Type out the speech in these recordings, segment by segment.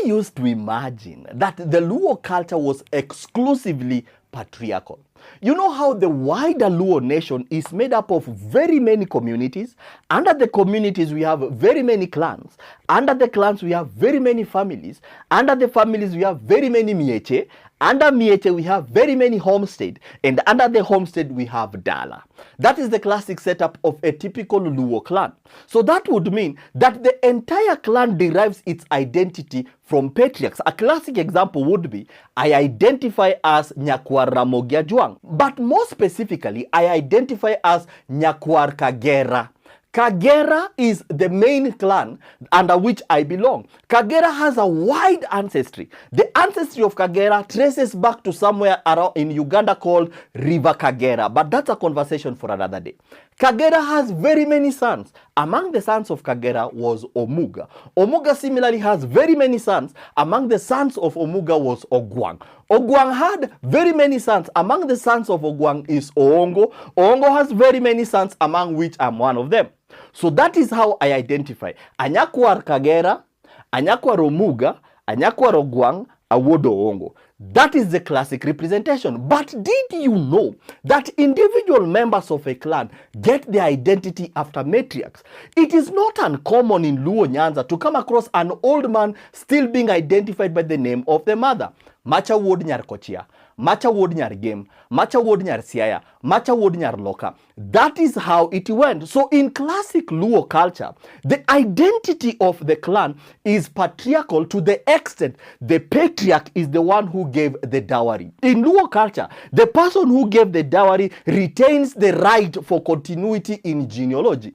used to imagine that the Luo culture was exclusively patriarchal. You know how the wider Luo nation is made up of very many communities. Under the communities, we have very many clans. Under the clans, we have very many families. Under the families, we have very many mieche. Under mieche, we have very many homestead. And under the homestead, we have dala. That is the classic setup of a typical Luo clan. So that would mean that the entire clan derives its identity from patriarchs. A classic example would be, I identify as Nyakwar Ramogi Juang. But more specifically, I identify as Nyakwar Kagera. Kagera is the main clan under which I belong. Kagera has a wide ancestry. The ancestry of Kagera traces back to somewhere around in Uganda called River Kagera, but that's a conversation for another day. Kagera has very many sons. Among the sons of Kagera was Omuga. Omuga similarly has very many sons. Among the sons of Omuga was Ogwang. Ogwang had very many sons. Among the sons of Ogwang is Oongo. Oongo has very many sons, among which I'm one of them. So that is how I identify. Anyakwar Kagera, Anyakwar Omuga, Anyakwar Ogwang, Awodo Oongo. That is the classic representation. But did you know that individual members of a clan get their identity after matriarchs? It is not uncommon in Luo Nyanza to come across an old man still being identified by the name of the mother. Macha Wod Nyar Kochia, Macha Wod Nyar Game, Macha Wod Nyar Siaya, Macha Wod Nyar Loka. That is how it went. So in classic Luo culture, the identity of the clan is patriarchal to the extent the patriarch is the one who gave the dowry. In Luo culture, the person who gave the dowry retains the right for continuity in genealogy.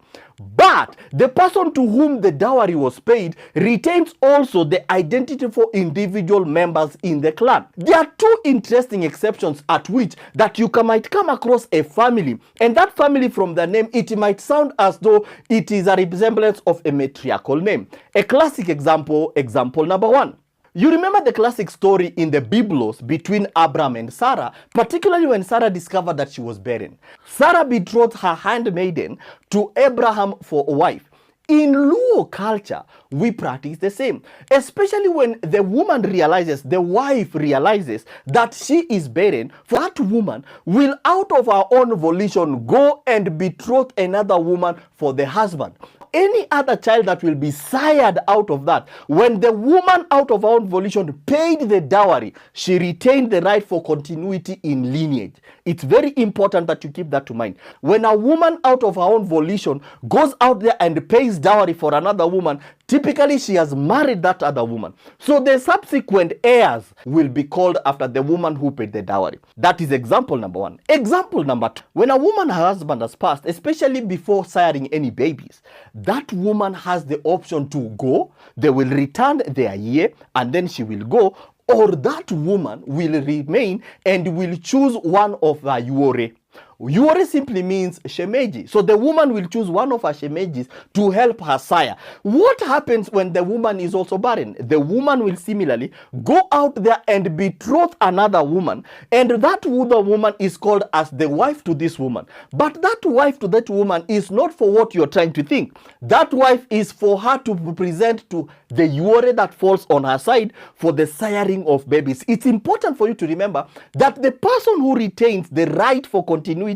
But the person to whom the dowry was paid retains also the identity for individual members in the clan. There are two interesting exceptions at which that you might come across a family, and that family from the name, it might sound as though it is a resemblance of a matriarchal name. A classic example number one. You remember the classic story in the Biblos between Abraham and Sarah, particularly when Sarah discovered that she was barren. Sarah betrothed her handmaiden to Abraham for a wife. In Luo culture, we practice the same, especially when the woman realizes, the wife realizes that she is barren. For that woman will out of her own volition go and betroth another woman for the husband. Any other child that will be sired out of that, when the woman out of her own volition paid the dowry, she retained the right for continuity in lineage. It's very important that you keep that to mind. When a woman out of her own volition goes out there and pays dowry for another woman, typically she has married that other woman. So the subsequent heirs will be called after the woman who paid the dowry. That is example number one. Example number two. When a woman, her husband has passed, especially before siring any babies, that woman has the option to go. They will return their year and then she will go, or that woman will remain and will choose one of her yuore. Yuore simply means shemeji. So the woman will choose one of her shemejis to help her sire. What happens when the woman is also barren? The woman will similarly go out there and betroth another woman, and that other woman is called as the wife to this woman. But that wife to that woman is not for what you're trying to think. That wife is for her to present to the yuore that falls on her side for the siring of babies. It's important for you to remember that the person who retains the right for continuity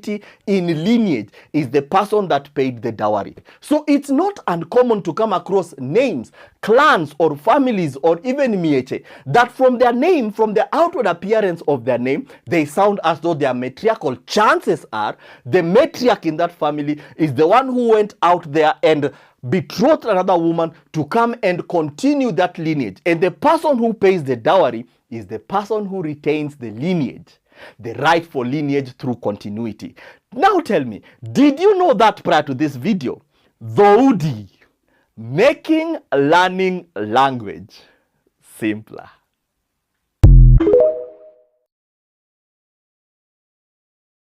in lineage is the person that paid the dowry. So it's not uncommon to come across names, clans or families or even mieche that from their name, from the outward appearance of their name, they sound as though they are matriarchal. Chances are the matriarch in that family is the one who went out there and betrothed another woman to come and continue that lineage. And the person who pays the dowry is the person who retains the lineage, the right for lineage through continuity. Now tell me, did you know that prior to this video? Thoudi, making learning language simpler.